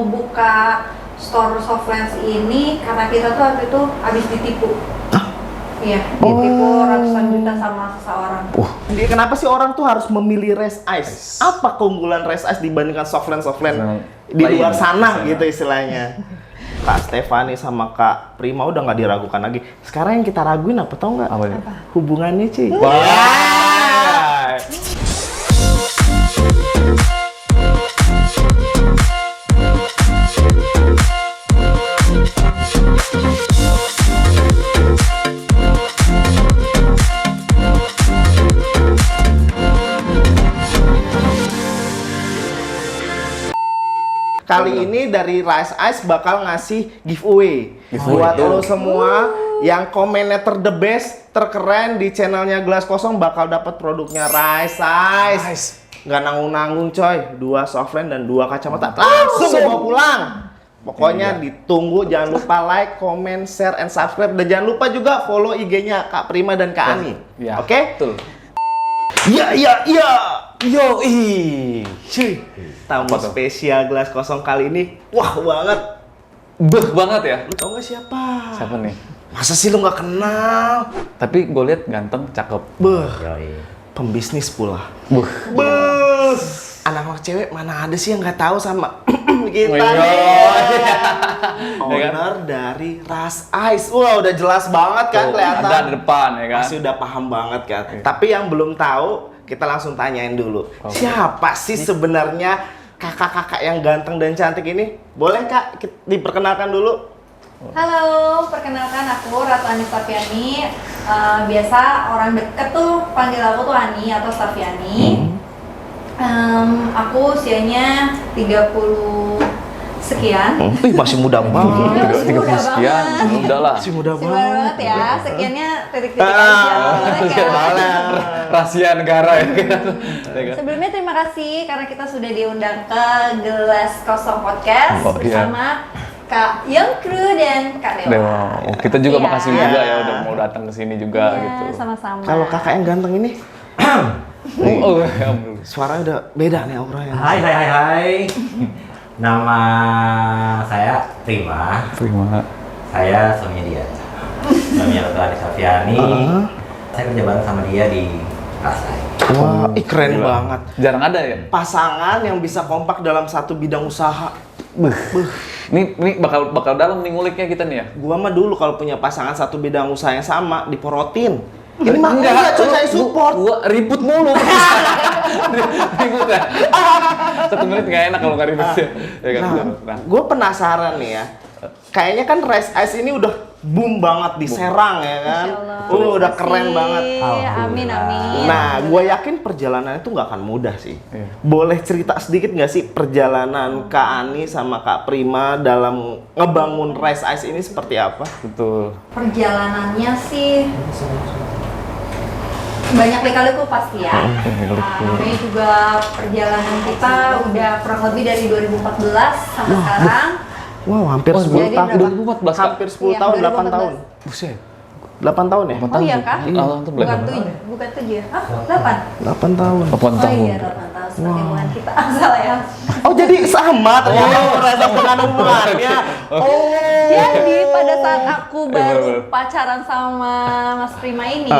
mau buka store Softlens ini karena kita tuh waktu itu habis ditipu. Iya, ditipu ratusan juta sama seseorang. Jadi kenapa sih orang tuh harus memilih Res Ice? Apa keunggulan Res Ice dibandingkan Softlens di luar sana gitu istilahnya? Kak Stefani sama Kak Prima udah nggak diragukan lagi. Sekarang yang kita raguin apa tau nggak? Apa? Hubungannya cuy. Kali ini dari Res Ice bakal ngasih giveaway buat lo semua yang komennya the best, terkeren di channelnya Gelas Kosong bakal dapat produknya Res Ice. Nggak nanggung-nanggung coy, 2 Softlens dan 2 kacamata langsung bawa pulang. Pokoknya ditunggu, jangan lupa like, comment, share, and subscribe, dan jangan lupa juga follow IG-nya Kak Prima dan Kak Ani. Oke? Betul. Iya. Yo, Cuy, tamu spesial Gelas Kosong kali ini, wah banget. Beh banget ya. Lu tau gak siapa? Siapa nih? Masa sih lu gak kenal? Tapi gue lihat ganteng, cakep. Beh, pembisnis pula. Beh, anak-anak cewek mana ada sih yang gak tahu sama kita nih. Owner dari Res Ice. Wah, udah jelas banget kan kelihatan. Ada di depan ya kan. Pasti udah paham banget kan. Tapi yang belum tahu, kita langsung tanyain dulu. Siapa sih sebenarnya kakak-kakak yang ganteng dan cantik ini? Boleh Kak, diperkenalkan dulu? Halo, perkenalkan aku Ratu Ani Stafiani. Biasa orang deket tuh panggil aku tuh Ani atau Stafiani. Aku usianya 30 sekian. Ih, masih muda banget. 30 sekian, udah lah. Masih muda Masih banget. banget ya, sekiannya titik-titik aja. Boleh kan? Rahasia negara ya. Sebelumnya terima kasih karena kita sudah diundang ke Gelas Kosong Podcast bersama Kak Yongkru dan Kak Dewa. Kita juga makasih juga ya udah mau datang ke sini juga gitu. Sama-sama. Kalau kakak yang ganteng ini, suaranya udah beda nih auranya. Hai. Nama saya Prima. Saya suaminya dia. Suaminya Ratu Ani Stafiani. Saya kerja bareng sama dia di Res Ice. Wah, keren banget. Jarang ada ya? Pasangan yang bisa kompak dalam satu bidang usaha. Ini bakal dalam nih nguliknya kita nih ya. Gua mah dulu kalau punya pasangan satu bidang usaha yang sama, diporotin. Ini mah enggak, saya support. Gua ribut mulu. Ribut ya. 1 menit nggak enak kalau nggak ribut ya. Nah, gue penasaran nih ya. Kayaknya kan Res Ice ini udah boom banget di Serang ya kan. Udah keren banget. Amin. Nah, gue yakin perjalanan itu nggak akan mudah sih. Boleh cerita sedikit nggak sih perjalanan Kak Ani sama Kak Prima dalam ngebangun Res Ice ini seperti apa? Betul. Perjalanannya sih banyak lika-liku pasti ya. Namanya juga perjalanan kita udah kurang lebih dari 2014 sampai sekarang. Wow, hampir 10 tahun. 2014 Kak? Hampir 10 tahun, 8 tahun. Buset. 8 tahun ya? Oh iya kah? Alhamdulillah. Bukan 7 ya? 8? 8 tahun. 8 Oh tahun. iya 8 tahun seperti bulan kita. Salah ya. Oh, jadi sama ternyata merasa dengan hubungannya. Jadi pada saat aku baru pacaran sama Mas Prima ini,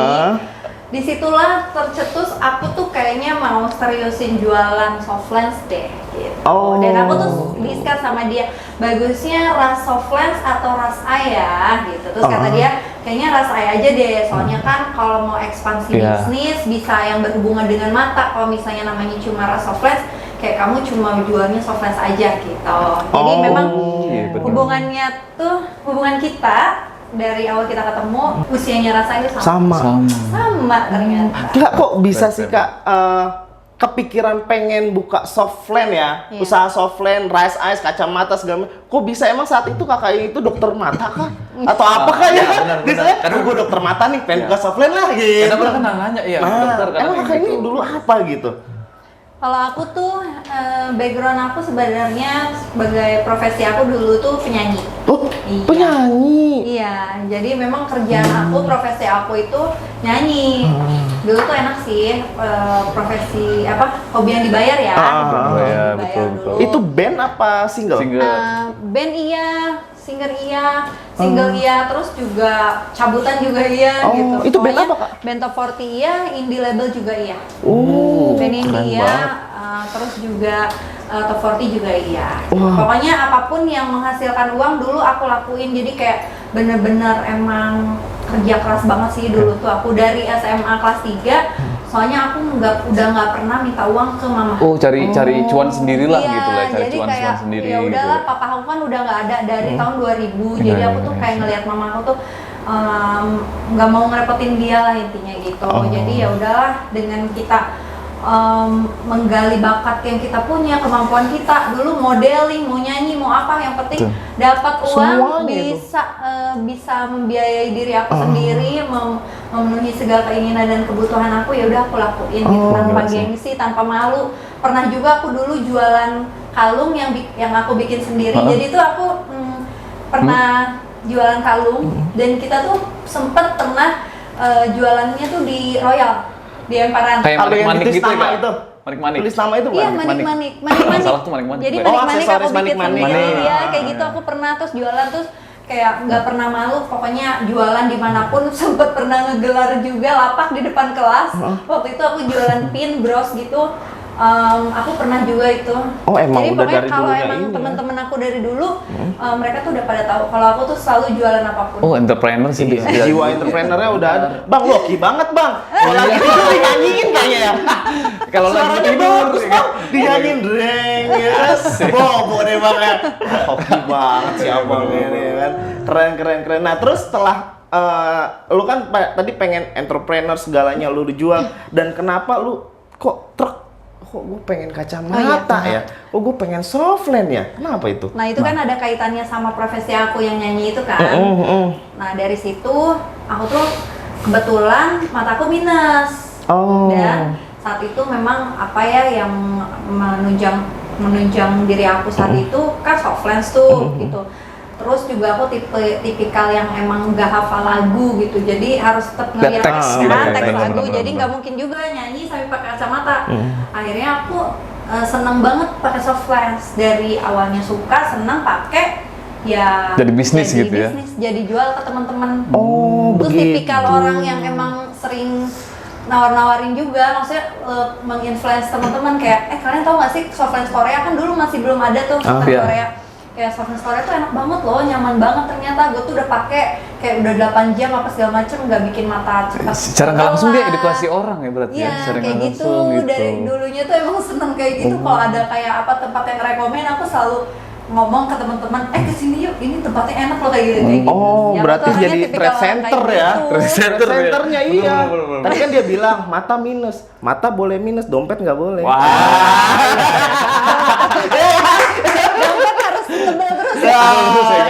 disitulah tercetus aku tuh kayaknya mau seriusin jualan Softlens deh gitu. Dan aku tuh discuss sama dia, bagusnya Ras Softlens atau Res Ice ya gitu. Terus kata dia, kayaknya Res Ice aja deh, soalnya kan kalau mau ekspansi bisnis bisa yang berhubungan dengan mata. Kalau misalnya namanya cuma Ras Softlens, kayak kamu cuma jualnya Softlens aja gitu. Jadi memang hubungan kita dari awal kita ketemu, usianya rasanya sama ternyata. Enggak, kok bisa sih Kak kepikiran pengen buka Softlens ya? Usaha Softlens, Res Ice, kacamata segala macam. Kok bisa, emang saat itu kakak itu dokter mata kah? Atau apa kah ya? Biasanya kan gue dokter mata nih, pengen buka Softlens lah gitu. Karena pernah nanya ya dokter kan. Emang kakak ini dulu apa gitu? Kalau aku tuh background aku sebenarnya sebagai profesi aku dulu tuh penyanyi. Oh, penyanyi. Iya, jadi memang kerjaan aku, profesi aku itu nyanyi. Dulu tuh enak sih, profesi apa, hobi yang dibayar ya. Iya, Dibayar betul, dulu. betul. Itu band apa single? Band iya, singer iya, single iya, terus juga cabutan juga iya Oh, gitu. itu band Pokoknya apa, Kak? Band Top 40 iya, indie label juga iya. Oh, Band keren indie banget. iya, terus juga Top 40 juga iya. Wah. Pokoknya apapun yang menghasilkan uang dulu aku lakuin, jadi kayak bener-bener emang kerja keras banget sih dulu tuh. Aku dari SMA kelas 3, soalnya aku udah nggak pernah minta uang ke mama. Oh, cari cuan sendiri lah Iya, gitu lah, cari jadi cuan kayak sendiri ya udahlah, gitu. papa aku kan udah nggak ada dari tahun 2000, jadi aku tuh kayak ngelihat mama aku tuh nggak mau ngerepotin dia lah intinya gitu. Jadi ya udahlah, dengan kita menggali bakat yang kita punya, kemampuan kita, dulu modeling, mau nyanyi, mau apa, yang penting dapat uang, Semuanya itu. bisa membiayai diri aku sendiri, memenuhi segala keinginan dan kebutuhan aku, ya udah aku lakuin gitu, tanpa gengsi, tanpa malu. Pernah juga aku dulu jualan kalung yang aku bikin sendiri. Jadi tuh aku pernah jualan kalung, dan kita tuh pernah jualannya tuh di Royal, di Emparan. Kayak Kalau yang manik-manik ditulis gitu ya, nama Kak? itu. Manik-manik. Tulis nama itu Iya, bukan? manik-manik. Salah tuh manik-manik. Jadi Oh, manik-manik aku aksesoris bikin manik-manik. sendiri ya, kayak gitu aku pernah. Terus jualan, terus kayak nggak pernah malu, pokoknya jualan dimanapun. Sempet pernah ngegelar juga lapak di depan kelas. Waktu itu aku jualan pin, bros gitu. Aku pernah juga itu. Oh, emang Jadi udah pokoknya dari kalau dulunya emang ini ya? teman-teman aku dari dulu, mereka tuh udah pada tahu kalau aku tuh selalu jualan apapun. Oh, entrepreneur sih bisa. Iya, jiwa entrepreneurnya udah ada. Bang, Loki banget, Bang. Kalau lagi tidur dinyanyiin kayaknya ya. Kalau lagi Suaranya tidur, bagus, ya Bang. kan? Dinyanyiin dreng ya kan. Bobo deh, Bang ya. Hoki banget sih Abang ini ya kan. Keren. Nah, terus setelah lu kan tadi pengen entrepreneur segalanya lu dijual, dan kenapa lu kok gue pengen kacamata ya? Kok gue pengen softland ya? Kenapa itu? Nah itu kan ada kaitannya sama profesi aku yang nyanyi itu kan. Nah dari situ aku tuh kebetulan mataku minus. Oh. Dan saat itu memang apa ya yang menunjang diri aku saat itu kan soft lens tuh gitu. Terus juga aku tipikal yang emang gak hafal lagu gitu, jadi harus tetap ngeliat teks gitu, teks bener, lagu, bener, jadi bener. nggak mungkin juga nyanyi sambil pakai kacamata. Akhirnya aku seneng banget pakai soft lens, dari awalnya suka, seneng pakai, ya Jadi bisnis gitu ya? bisnis, jadi jual ke teman-teman. Oh, Terus begitu. tipikal orang yang emang sering nawar-nawarin juga, maksudnya menginfluence teman-teman kayak, kalian tahu nggak sih soft lens Korea, kan dulu masih belum ada tuh soft lens iya. Korea. Kayak soft lens Korea tuh enak banget loh, nyaman banget ternyata. Gue tuh udah pakai kayak udah 8 jam apa segala macem, nggak bikin mata cepat. Secara nggak langsung dia lelah. edukasi orang ya berarti Iya, ya? Secara kayak nggak gitu. langsung gitu. Dari dulunya tuh emang seneng kayak gitu. Kalau ada kayak apa tempat yang rekomen, aku selalu ngomong ke teman-teman, kesini yuk, ini tempatnya enak loh kayak gitu. Oh, Ya, berarti aku tuh jadi orangnya tipikal trade orang center kayak ya? gitu. Trade center ya? Centernya iya. Belum. Tadi kan dia bilang mata minus, mata boleh minus, dompet nggak boleh. Wah. Dompet harus tebel terus ya.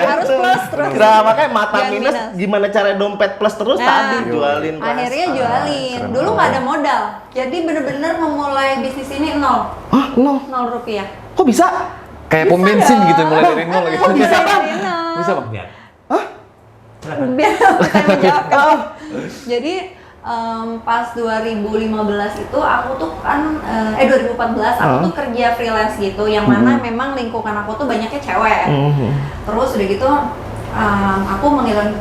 Harus plus terus. Nah, makanya mata Jangan minus, minus. gimana cara dompet plus terus Nah, tadi jualin. Akhirnya Ras. jualin. Dulu nggak ada modal, jadi bener-bener memulai bisnis ini nol Hah, no. rupiah. Kok bisa? Kayak pom bensin gitu, mulai dari nol gitu. Oh, bisa dari nol. Bisa Bang? Biar. Biar saya menjawab. Jadi pas 2015 itu aku tuh kan 2014 aku tuh kerja freelance gitu, yang mana memang lingkungan aku tuh banyaknya cewek. Terus udah gitu aku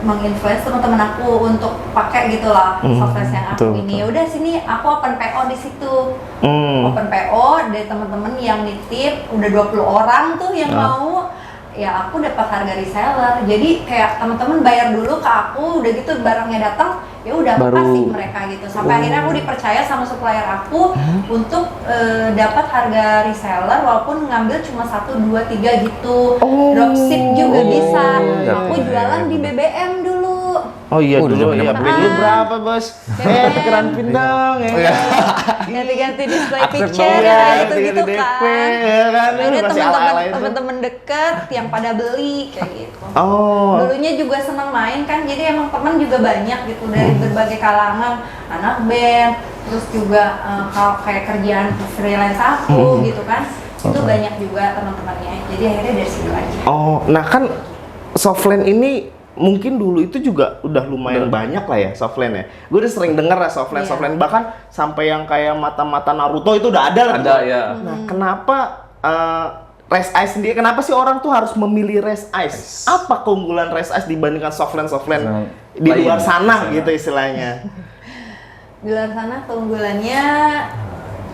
menginfluence teman-teman aku untuk pakai gitu lah software yang aku betul, ini. Ya udah sini aku open PO di situ. Open PO dari teman-teman yang nitip, udah 20 orang tuh yang mau. Ya aku dapat harga reseller. Jadi kayak teman-teman bayar dulu ke aku, udah gitu barangnya datang, ya udah aku Baru. kasih mereka gitu. Sampai akhirnya aku dipercaya sama supplier aku untuk dapat harga reseller, walaupun ngambil cuma 1, 2, 3 gitu. Dropship juga bisa. Aku jualan di BBM dulu. Oh iya Udah dulu zaman ya. dulu. Beli dulu berapa, Bos? Tukeran pindang ya. Ganti-ganti display Akses picture bawah, ya, ganti-ganti gitu-gitu DP, kan. ya kan? Akhirnya Masih ala-ala itu. teman-teman deket yang pada beli kayak gitu. Oh. Dulunya juga seneng main kan, jadi emang teman juga banyak gitu dari berbagai kalangan, anak band, terus juga kalau kayak kerjaan freelance aku gitu kan, itu banyak juga teman-temannya. Jadi akhirnya dari situ aja. Oh, nah kan Softland ini mungkin dulu itu juga udah lumayan banyak lah ya softline ya. Gue udah sering denger lah softline bahkan sampai yang kayak mata-mata Naruto itu udah ada lah. Ada ya. Nah, kenapa Rise Ice sendiri? Kenapa sih orang tuh harus memilih Rise Ice? Apa keunggulan Rise Ice dibandingkan softline di luar sana gitu istilahnya? Di luar sana keunggulannya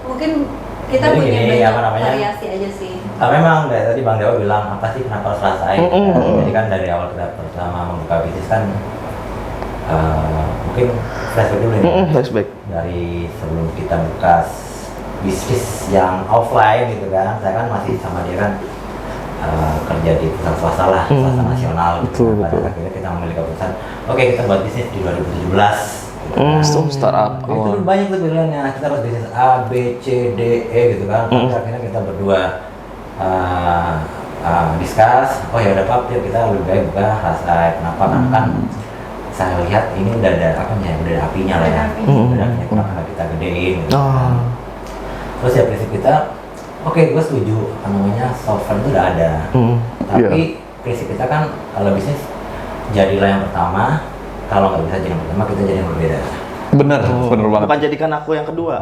mungkin kita Jadi punya gini, banyak apa namanya? variasi aja sih. Nah, memang dari tadi Bang Dewa bilang apa sih kenapa harus rasain? Jadi kan dari awal kita pertama membuka bisnis kan mungkin flashback dulu nih. Flashback. Dari sebelum kita buka bisnis yang offline gitu kan, saya kan masih sama dia kan kerja di perusahaan swasta lah, swasta nasional. Gitu. Pada akhirnya kita memilih keputusan, oke kita buat bisnis di 2017. Startup Itu banyak tuh pilihannya, kita harus bisnis A, B, C, D, E gitu kan. Tapi akhirnya kita berdua discuss, oh ya udah Pak, yuk kita lebih baik buka Rasai. Kenapa? Karena kan saya lihat ini udah ada udah ada apinya lah ya. Udah ada apinya, kenapa kita gedein gitu. Terus ya prinsip kita, oke gue setuju, apa namanya software itu udah ada. Tapi prinsip kita kan kalau bisnis jadilah yang pertama. Kalau nggak bisa jadi yang pertama, kita jadi yang berbeda. Bener banget. Bukan jadikan aku yang kedua.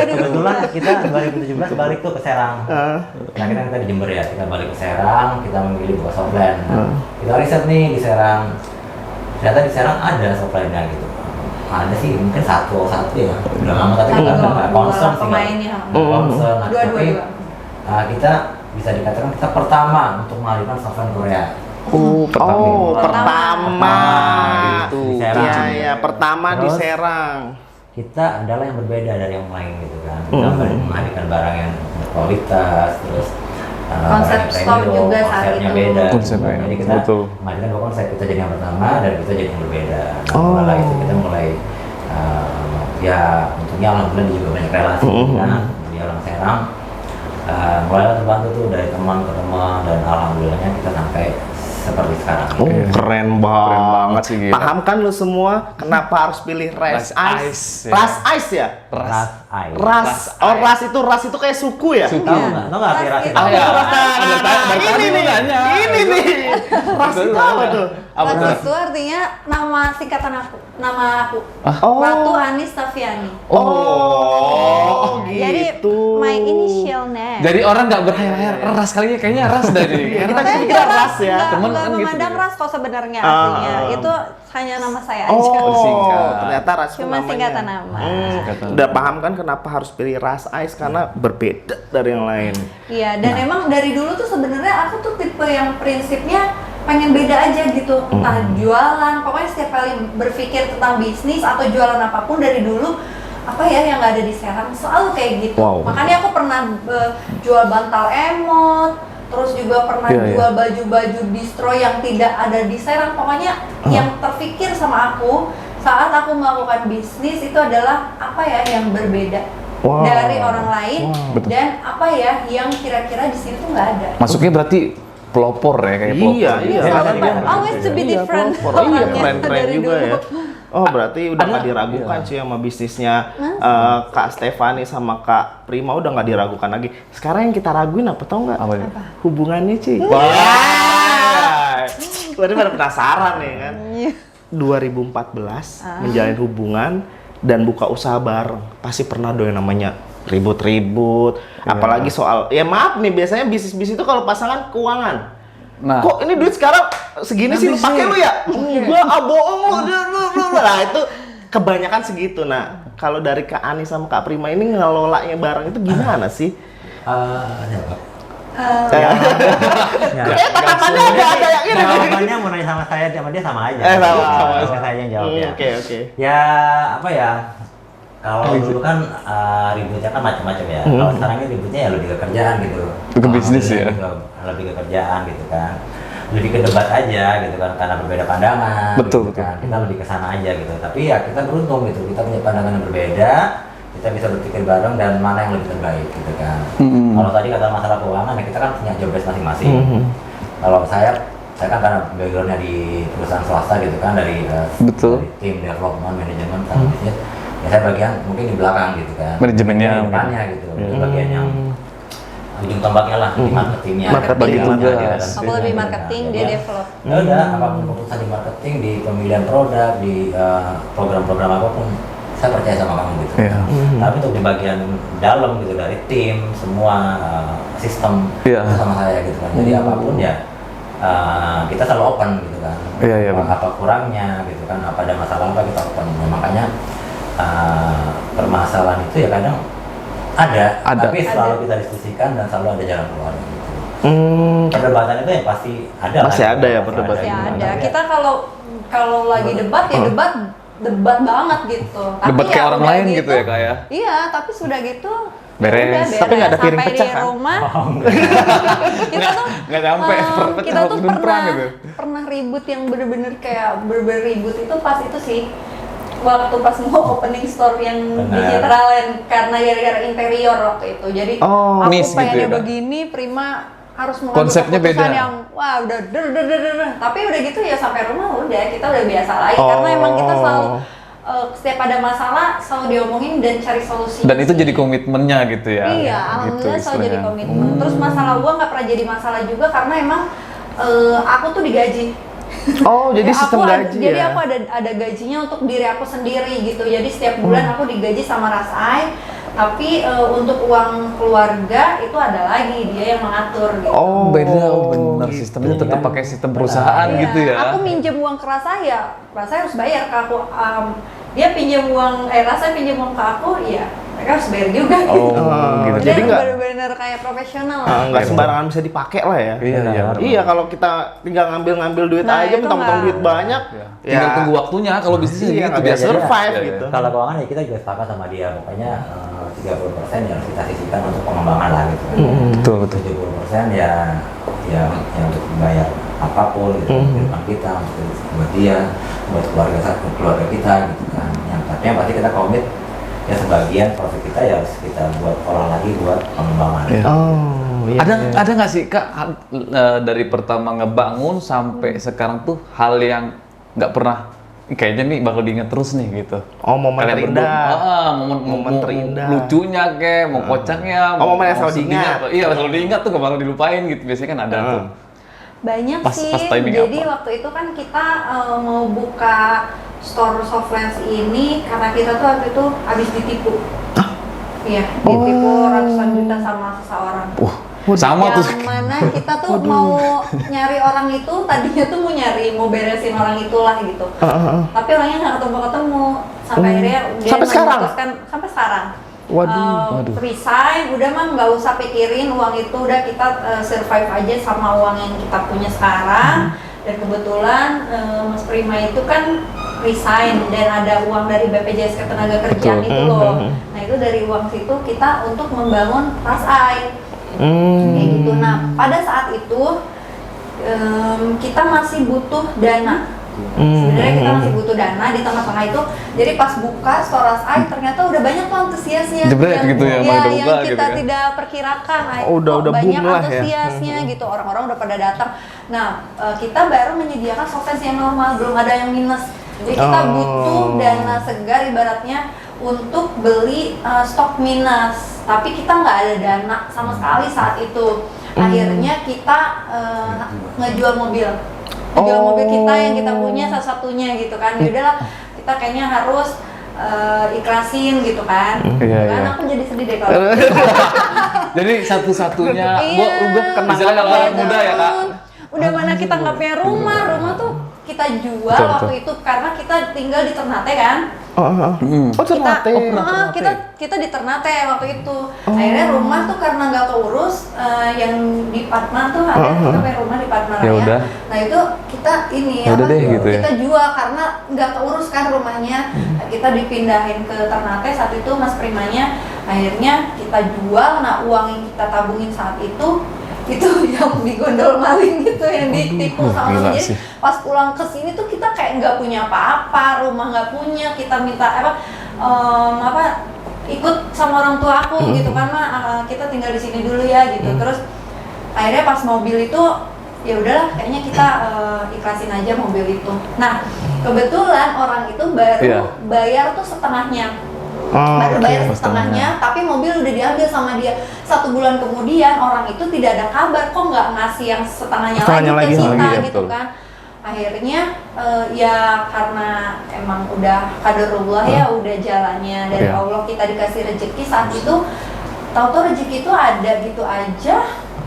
Kebetulan kita 2017 balik tuh ke Serang. Nah kita di Jember ya, kita balik ke Serang, kita memilih buka softline. Kita riset nih di Serang. Ternyata di Serang ada softline-nya gitu. Ada sih mungkin satu ya. Udah lama tapi kita nggak concern sih. Concern. Tapi kita bisa dikatakan kita pertama untuk menghadirkan software Korea. Pertama itu di Serang. Iya, pertama di Serang. Kita adalah yang berbeda dari yang lain gitu kan. Kita menghadirkan barang yang berkualitas, terus konsep store juga saat konsepnya itu. beda. Konsepnya, Jadi kita menghadirkan dua konsep, kita jadi yang pertama dan kita jadi yang berbeda. Mulai itu kita mulai ya untungnya alhamdulillah juga banyak relasi kan di orang Serang. Mulai terbantu tuh dari teman ke teman dan alhamdulillahnya kita sampai seperti sekarang. Keren banget sih, gila. Paham kan lu semua kenapa harus pilih Rise Ice? ya. Rise Ice ya? Ras Ras itu kayak suku ya? Suku. Tahu nggak? Tahu nggak arti ras itu? Ini nih. Ras itu apa tuh? Ras itu artinya nama singkatan aku, nama aku. Ratu Anis Tafiani. Oh, Jadi gitu. my initial name. Jadi orang nggak berhayal ras kali ya, kayaknya ras dari Kita Saya kira ras ya. Temen nggak kan gitu. memandang ras kok sebenarnya artinya. Itu hanya nama saya aja. Singkat. Ternyata Ras itu Cuma namanya. singkatan nama. Udah paham kan kenapa harus pilih Rise Ice karena berbeda dari yang lain. Iya, dan emang dari dulu tuh sebenarnya aku tuh tipe yang prinsipnya pengen beda aja gitu. Entah jualan, pokoknya setiap kali berpikir tentang bisnis atau jualan apapun dari dulu apa ya yang nggak ada di Serang selalu kayak gitu. Wow. Makanya aku pernah jual bantal emot, terus juga pernah jual baju-baju distro yang tidak ada di Serang. Pokoknya yang terpikir sama aku saat aku melakukan bisnis itu adalah apa ya yang berbeda dari orang lain dan apa ya yang kira-kira di sini tuh nggak ada. Masuknya berarti pelopor ya kayak pelopor. Iya. Always to be different. Iya, keren Dari juga dulu. ya. Oh, berarti udah nggak diragukan sih sama bisnisnya Kak Stefani sama Kak Prima, udah nggak diragukan lagi. Sekarang yang kita raguin apa tau nggak? Apa ya? Hubungannya, Ci. Gue pada penasaran nih kan. 2014 menjalin hubungan dan buka usaha bareng, pasti pernah dong yang namanya ribut-ribut. Apalagi soal, ya maaf nih, biasanya bisnis-bisnis itu kalau pasangan keuangan. Nah, Kok ini duit sekarang segini sih, lu pakai lu ya? Enggak, bohong lu. Nah, itu kebanyakan segitu. Nah, kalau dari Kak Ani sama Kak Prima ini ngelolanya bareng itu gimana sih? Tatapannya ada yang ini. Jawabannya mau nanya sama saya sama dia sama aja. Sama saya yang jawab ya. Oke. Ya apa ya? Kalau dulu kan ributnya kan macam-macam ya. Kalau sekarang ini ributnya ya lebih ke kerjaan gitu. Ke bisnis ya. Lebih ke kerjaan gitu kan. Lebih ke debat aja gitu kan karena berbeda pandangan. Betul, gitu kan. Kita lebih ke sana aja gitu. Tapi ya kita beruntung gitu. Kita punya pandangan yang berbeda. Kita bisa berpikir bareng dan mana yang lebih terbaik gitu kan. Kalau tadi kata masalah keuangan ya kita kan punya job desk masing-masing. Kalau saya kan karena backgroundnya di perusahaan swasta gitu kan dari tim development, manajemen, sama bisnis. Ya saya bagian mungkin di belakang gitu kan. Manajemennya depannya gitu. Itu bagian yang ujung tombaknya lah di marketingnya. Marketing tugas. Aku lebih marketing, dia develop. Ya udah, apapun keputusan di marketing, di pemilihan produk, di program-program apapun, saya percaya sama kamu gitu. Iya. Tapi untuk di bagian dalam gitu, dari tim, semua sistem Iya. itu sama saya gitu kan. Jadi apapun ya kita selalu open gitu kan. Iya, Apa kurangnya gitu kan, apa ada masalah apa kita open. Ya, makanya permasalahan itu ya kadang ada. Tapi selalu kita diskusikan dan selalu ada jalan keluar gitu. Perdebatan itu ya pasti ada. Masih lah, ada ya pasti perdebatan. Ya gitu. ada. Kita kalau lagi debat ya debat banget gitu. Debat Tapi kayak ya orang udah lain gitu ya, Kak ya? Iya, tapi sudah gitu Beres. udah Tapi nggak ada piring Sampai pecah, di kan? rumah kita tuh nggak nyampe, pecah kita tuh waktu perang gitu. pernah ribut yang bener-bener kayak bener-bener ribut itu pas itu sih waktu pas mau opening store yang di Benar. Citraland karena gara-gara interior waktu itu. Jadi Oh, aku miss gitu pengennya ya, Kak? begini, Prima harus mengambil Konsepnya keputusan beda. yang wah udah tapi udah gitu ya sampai rumah udah kita udah biasa lagi karena emang kita selalu setiap ada masalah selalu diomongin dan cari solusi. Dan itu jadi komitmennya gitu ya. Iya, Gitu alhamdulillah selalu jadi istilahnya. komitmen. Terus masalah uang nggak pernah jadi masalah juga karena emang aku tuh digaji. Oh, jadi sistem gaji ya? Jadi aku ada gajinya untuk diri aku sendiri gitu. Jadi setiap bulan aku digaji sama Rasai. Tapi untuk uang keluarga itu ada lagi dia yang mengatur gitu. Oh, Beda, bener sistemnya Jadi tetap kan, pakai sistem perusahaan Iya, gitu ya. Aku minjem uang ke Rasai ya, Rasai harus bayar ke aku. Dia pinjam uang, Rasai pinjam uang ke aku, ya mereka harus bayar juga. Oh, gitu. gitu. Dia Jadi nggak- bener-bener kayak profesional lah. nggak sembarangan bisa dipakai lah ya. Iya, iya. Iya, kalau kita tinggal ngambil duit Nah, aja, itu mentang-mentang nggak. duit banyak, Ya. Tinggal tunggu waktunya kalau bisnisnya Iya, gitu nggak biasa. bisa survive Iya, iya. gitu. Kalau keuangan ya kita juga sepakat sama dia, pokoknya 30% yang harus kita sisihkan untuk pengembangan lah gitu kan. Betul, betul. 70% ya untuk bayar apapun gitu, kehidupan kita, untuk buat dia, buat keluarga kita gitu kan. Yang artinya pasti kita komit ya sebagian profit kita ya harus kita buat olah lagi buat pengembangan. Iya. Oh, iya. Ada nggak sih Kak dari pertama ngebangun sampai sekarang tuh hal yang nggak pernah kayaknya nih bakal diingat terus nih gitu. Oh, momen Kalian terindah. berdua, Momen terindah. lucunya mau kocaknya, Oh, momen yang mau selalu sedihnya, diingat. iya selalu diingat tuh gak bakal dilupain gitu. Biasanya kan ada tuh. Banyak Pas sih. timing Jadi apa? waktu itu kan kita mau buka store Softlens ini karena kita tuh waktu itu habis ditipu. Iya, ditipu ratusan juta sama seseorang. Sama tuh. Yang mana kita tuh mau nyari orang itu, tadinya tuh mau beresin orang itulah gitu. Tapi orangnya nggak ketemu sampai akhirnya dia Sampai sekarang? memutuskan sampai sekarang. Waduh. Resign, udah mah nggak usah pikirin uang itu, udah kita survive aja sama uang yang kita punya sekarang. Dan kebetulan Mas Prima itu kan resign dan ada uang dari BPJS Ketenagakerjaan itu loh. Nah itu dari uang situ kita untuk membangun Rasai. Kayak gitu. Nah pada saat itu kita masih butuh dana. Sebenarnya kita masih butuh dana di tengah-tengah itu. Jadi pas buka store Rasai ternyata udah banyak tuh antusiasnya Jebret gitu ya, mau yang dibuka kita gitu kan. tidak perkirakan. Nah, Udah kok boom banyak lah ya. antusiasnya gitu. Orang-orang udah pada datang. Nah kita baru menyediakan Softlens yang normal, belum ada yang minus. Jadi kita butuh dana segar ibaratnya untuk beli stok minus, tapi kita nggak ada dana sama sekali saat itu. Akhirnya kita ngejual mobil kita yang kita punya satu-satunya gitu kan. Yaudahlah kita kayaknya harus ikhlasin gitu kan. Iya, Kan iya. aku jadi sedih deh kalau Jadi satu-satunya, Iya, misalnya kalau anak muda ya Kak. udah mana kita nggak punya rumah tuh kita jual Betul, waktu itu karena kita tinggal di Ternate kan. Oh, Ternate. Kita di Ternate waktu itu. Akhirnya rumah tuh karena nggak keurus, yang di Padma tuh ada kita punya rumah di Padma Ya Raya. udah. Nah itu kita ini Ya udah deh, gitu ya. kita jual karena nggak keurus kan rumahnya. Kita dipindahin ke Ternate saat itu Mas Primanya. Akhirnya kita jual. Nah uang yang kita tabungin saat itu yang digondol maling gitu, yang ditipu sama gila orang. Jadi sih. pas pulang ke sini tuh kita kayak nggak punya apa-apa, rumah nggak punya, kita minta ikut sama orang tua aku gitu kan kita tinggal di sini dulu ya gitu. Terus akhirnya pas mobil itu ya udahlah kayaknya kita ikhlasin aja mobil itu. Nah kebetulan orang itu baru bayar tuh setengahnya. Baru bayar oke. setengahnya, tapi mobil udah diambil sama dia. 1 bulan kemudian orang itu tidak ada kabar, kok nggak ngasih yang setengahnya Setengahnya lagi lagi, ke kita ya, gitu betul. kan. Akhirnya ya karena emang udah qadarullah ya, udah jalannya dari Iya. Allah, kita dikasih rezeki saat itu. Tahu-tahu rezeki itu ada gitu aja,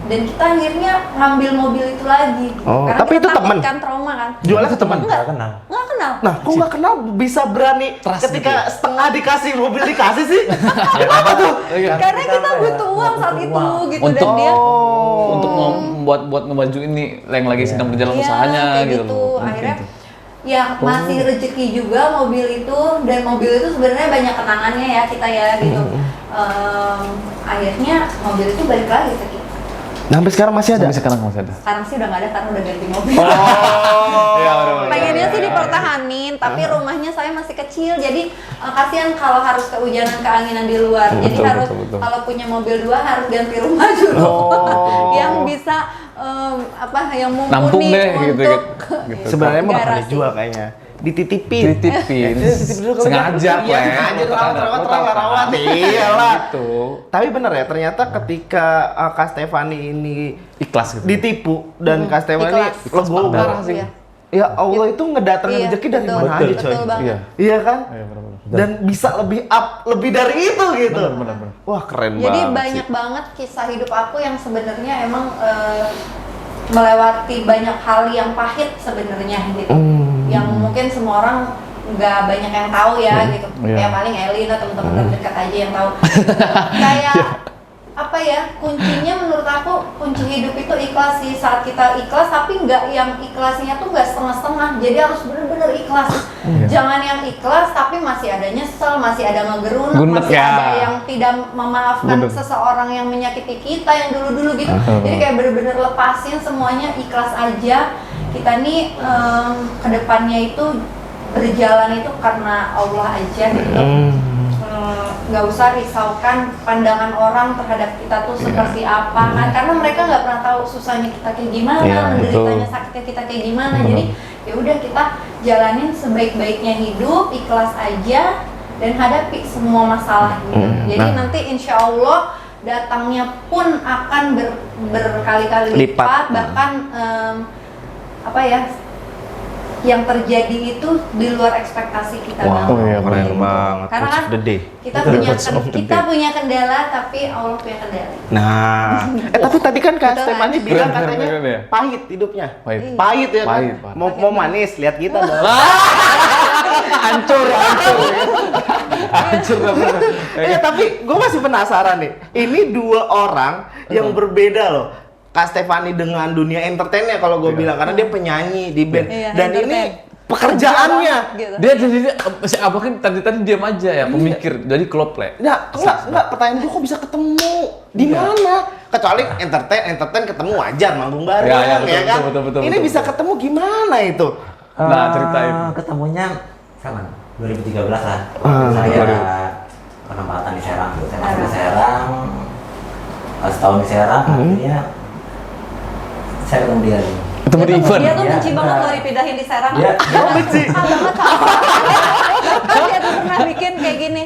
dan kita akhirnya ngambil mobil itu lagi. Oh, Karena tapi kita itu takut temen? kan trauma kan. Jualnya ke teman. Enggak. Nggak kenal. Nggak kenal. Nah, kok nggak kenal bisa berani Trust ketika gitu ya? setengah dikasih mobil dikasih sih? Kenapa tuh? Iya. Karena kita apa ya, butuh uang saat butuh itu uang. gitu, dan Untuk- dia Untuk buat ngebaju ini yang lagi sedang berjalan Iya, usahanya kayak gitu gitu. loh. Mungkin Akhirnya tuh. ya masih rezeki juga mobil itu, dan mobil itu sebenarnya banyak kenangannya ya kita ya gitu. Akhirnya mobil itu balik lagi ke kita. Nah, sampai sekarang masih ada. Sampai sekarang masih ada. Sekarang sih udah nggak ada karena udah ganti mobil. Oh, Iya, benar-benar. Pengennya sih dipertahanin, tapi rumahnya saya masih kecil, jadi kasihan kalau harus kehujanan, keanginan di luar. Jadi Betul, harus betul. kalau punya mobil 2 harus ganti rumah dulu, Oh. yang bisa yang Nampung mumpuni deh, gitu, untuk gitu. Sebenarnya mau garasi. dijual kayaknya. Dititipin. Dititipin. Dititip dulu kalau Sengaja, Iya, Plek. sengaja Lo tahu rawat-rawat, kan? rawat-rawat. Iyalah. Gitu. Tapi bener ya, ternyata ketika Kak Stefani ini Ikhlas gitu. ditipu dan Kak Stefani Ikhlas. legowo. Parah sih. Iya. Ya Allah itu ngedatengin Iya, rezeki dari betul. mana aja coy. Betul banget. Iya. Iya kan? Iya, benar-benar. Dan bisa lebih up, lebih dari itu gitu. Benar-benar. Wah keren Jadi banget banyak sih. banget kisah hidup aku yang sebenarnya emang melewati banyak hal yang pahit sebenarnya gitu. Yang mungkin semua orang nggak banyak yang tahu ya gitu. Iya. Kayak paling Elin atau teman-teman terdekat aja yang tahu. Kayak apa ya, kuncinya menurut aku, kunci hidup itu ikhlas sih. Saat kita ikhlas, tapi nggak yang ikhlasnya tuh nggak setengah-setengah, jadi harus bener-bener ikhlas. Jangan yang ikhlas tapi masih ada nyesel, masih ada ngegerunek, Gunet masih ya. ada yang tidak memaafkan Bener. seseorang yang menyakiti kita yang dulu-dulu gitu. Jadi kayak bener-bener lepasin semuanya, ikhlas aja. Kita nih kedepannya itu berjalan itu karena Allah aja gitu. Nggak usah risaukan pandangan orang terhadap kita tuh seperti apa kan, karena mereka nggak pernah tahu susahnya kita kayak gimana, Iya, menderitanya betul. sakitnya kita kayak gimana. Jadi ya udah, kita jalanin sebaik-baiknya hidup, ikhlas aja dan hadapi semua masalah gitu. Jadi Nah. nanti insya Allah datangnya pun akan berkali-kali Lipat. lipat, bahkan apa ya, yang terjadi itu di luar ekspektasi kita Wah, banget. iya, keren Gitu. banget. Karena Coach kan the day. kita Betul, punya Coach of the kita day. punya kendala, tapi Allah punya kendali. Nah, tapi tadi kan Kak Betul, Stefani kan? bilang Keren, katanya keren, ya? pahit hidupnya. Pahit. Pahit ya kan? Pahit, pahit. Mau manis, lihat kita dong. Hancur. Hancur dah bener. Tapi gue masih penasaran nih. Ini dua orang yang berbeda loh. Kak Stefani dengan dunia entertainnya kalau gue bilang, karena dia penyanyi di band. Iya, Dan ini entertain. pekerjaannya. Gitu. Dia jadi si Abah kan tadi diam aja ya, pemikir. Jadi klop le. Nah, enggak pertanyaan gue kok bisa ketemu? Di mana? Kecuali entertain ketemu wajar manggung bareng, Ya, betul, ya kan? betul, Ini betul, bisa betul. ketemu gimana itu? Nah, ceritain. Ketemunya kapan? 2013 lah. Ah, Saya penempatan di Serang. Saya masih di Serang. Setahun di Serang, akhirnya saya ketemu dia. Ketemu di event. Dia tuh Iya, benci banget enggak. kalau dipindahin di Serang. Dia benci. Banget sama. Bahkan dia tuh pernah bikin kayak gini.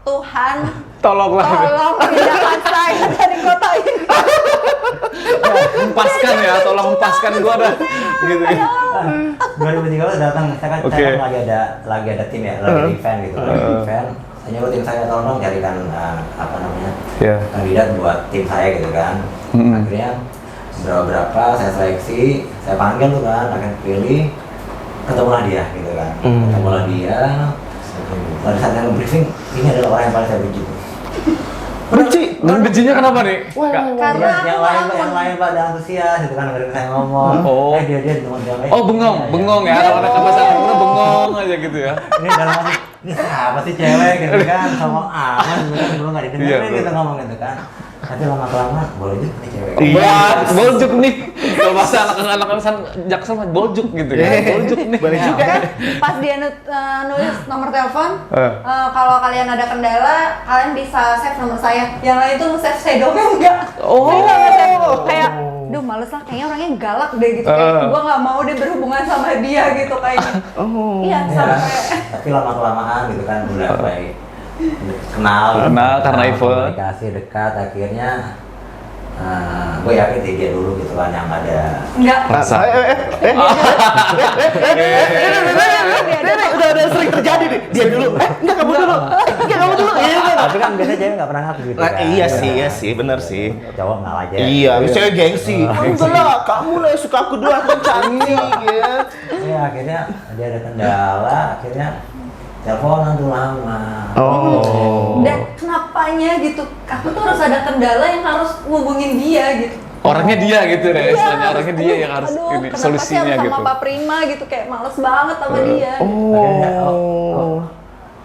Tuhan, Tolonglah. tolong pindahkan saya dari kota ini. Hempaskan ya, tolong hempaskan gua dah. Gitu. 2013 datang, saya kan Oke. lagi ada tim ya, lagi event gitu, lagi event. Saya nyuruh tim saya tolong carikan apa namanya Iya. kandidat buat tim saya gitu kan. Akhirnya berapa saya seleksi, saya panggil tuh kan, akan pilih, ketemulah dia gitu kan. Ketemulah dia. Pada saat saya briefing, ini adalah orang yang paling saya benci tuh. Benci. Dan bencinya kenapa nih? Wah, Kak? Karena yang lain pada antusias gitu kan, dengerin saya ngomong. Oh. Dia teman dia. Oh, bengong, bengong ya. Kalau anak bahasa Timur bengong aja gitu ya. Ini dalam hati, ini siapa sih cewek gitu kan, ngomong aman gitu kan, dulu nggak Iya, didengerin betul. gitu ngomong gitu kan. Tapi lama-kelamaan, boleh juga nih cewek. Wah, boljuk nih. Kalau bahasa anak-anak Jaksel mah boljuk gitu ya. Boljuk nih. Boleh juga kan kan? pas dia nulis nomor telepon, kalau kalian ada kendala, kalian bisa save nomor saya. Yang lain tuh save saya doang enggak. Oh. Saya nggak nge-save. Kayak, duh males lah, kayaknya orangnya galak deh gitu. Kayak gua nggak mau deh berhubungan sama dia gitu kayaknya. Oh. Iya, Ya, sampai tapi lama-kelamaan gitu kan, udah baik. kenal karena event. komunikasi dekat, akhirnya gue yakin sih dia dulu gitu kan yang ada Enggak. Rasa. Udah sering terjadi nih. Dia dulu. Enggak kamu dulu. Enggak kamu dulu. tapi kan biasanya cewek nggak pernah ngaku gitu Nah, kan. iya sih, bener sih. Cowok nggak aja. Iya, saya gengsi. Enggak lah, kamu lah yang suka aku dulu, aku cantik ya. Iya, akhirnya dia ada kendala, akhirnya teleponan tuh lama. Oh. Dan kenapanya gitu? Aku tuh harus ada kendala yang harus ngubungin dia gitu. Orangnya dia gitu deh, istilahnya orangnya dia yang harus Aduh, ini kenapa solusinya sih harus gitu. sama Pak Prima gitu, kayak males banget sama dia. Akhirnya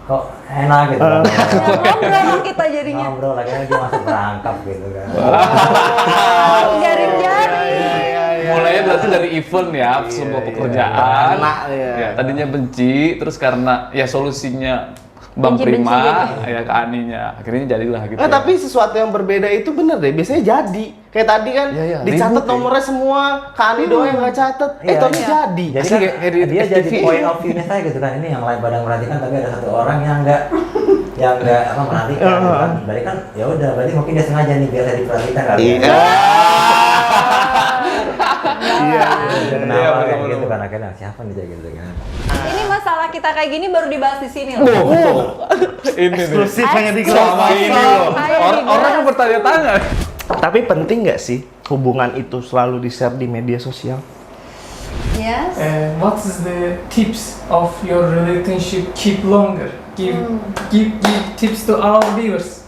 kok enak gitu kan. Ngobrol sama kita jadinya. Ngobrol, akhirnya dia masuk perangkap gitu kan. Jaring-jaring. Mulainya berarti dari event ya, sebuah pekerjaan. Anak, ya. Ya, tadinya benci, terus karena ya solusinya Bang Benci-benci Prima, gitu. ya ke Aninya, akhirnya jadilah gitu. Tapi sesuatu yang berbeda itu bener deh, biasanya jadi. Kayak tadi kan, Iya, dicatat ribut ya. nomornya semua, Kak Ani doang yang nggak catet. Iya, Tony iya. jadi. Jadi Asli kan kayak di dia jadi FTV. point of view-nya saya gitu kan, ini yang lain pada merhatikan tapi ada satu orang yang enggak apa merhatikan gitu kan. Berarti kan ya udah, berarti mungkin dia sengaja nih biar saya diperhatikan kali ya. Iya. Kenapa Iya, kayak betul, gitu kan, akhirnya siapa nih kayak gitu kan. Ini masalah kita kayak gini baru dibahas di sini loh. Ini nih. Eksklusif hanya di Selama Kelas ini Kosong. loh. Ayo Orang dibahas. kan bertanya-tanya. Tapi penting nggak sih hubungan itu selalu di-share di media sosial? Yes. What is the tips of your relationship keep longer? Give tips to our viewers.